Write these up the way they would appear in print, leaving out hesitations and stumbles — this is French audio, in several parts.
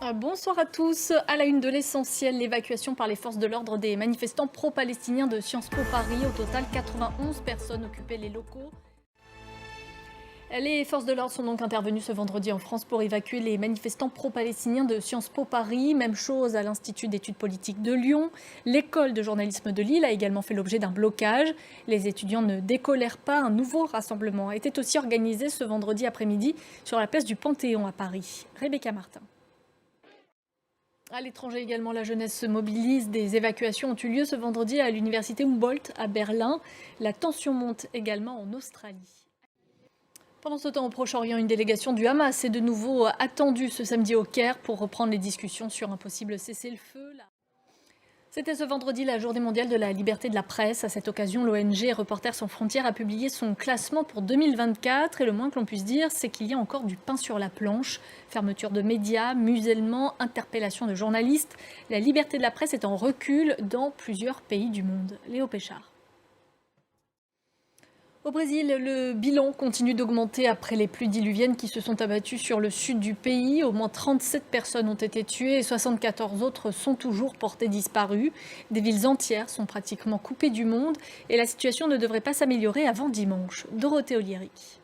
Bonsoir à tous. À la une de l'essentiel, l'évacuation par les forces de l'ordre des manifestants pro-palestiniens de Sciences Po Paris. Au total, 91 personnes occupaient les locaux. Les forces de l'ordre sont donc intervenues ce vendredi en France pour évacuer les manifestants pro-palestiniens de Sciences Po Paris. Même chose à l'Institut d'études politiques de Lyon. L'école de journalisme de Lille a également fait l'objet d'un blocage. Les étudiants ne décolèrent pas. Un nouveau rassemblement était aussi organisé ce vendredi après-midi sur la place du Panthéon à Paris. Rebecca Martin. À l'étranger également, la jeunesse se mobilise. Des évacuations ont eu lieu ce vendredi à l'université Humboldt à Berlin. La tension monte également en Australie. Pendant ce temps, au Proche-Orient, une délégation du Hamas est de nouveau attendue ce samedi au Caire pour reprendre les discussions sur un possible cessez-le-feu. C'était ce vendredi la journée mondiale de la liberté de la presse. À cette occasion, l'ONG Reporters sans frontières a publié son classement pour 2024. Et le moins que l'on puisse dire, c'est qu'il y a encore du pain sur la planche. Fermeture de médias, musellement, interpellation de journalistes. La liberté de la presse est en recul dans plusieurs pays du monde. Léo Péchard. Au Brésil, le bilan continue d'augmenter après les pluies diluviennes qui se sont abattues sur le sud du pays. Au moins 37 personnes ont été tuées et 74 autres sont toujours portées disparues. Des villes entières sont pratiquement coupées du monde et la situation ne devrait pas s'améliorer avant dimanche. Dorothée Oliéric.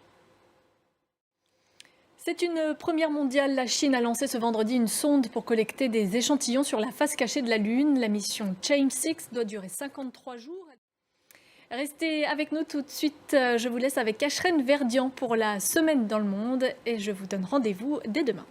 C'est une première mondiale. La Chine a lancé ce vendredi une sonde pour collecter des échantillons sur la face cachée de la Lune. La mission Change 6 doit durer 53 jours. Restez avec nous tout de suite. Je vous laisse avec Ashreen Verdian pour la semaine dans le monde et je vous donne rendez-vous dès demain.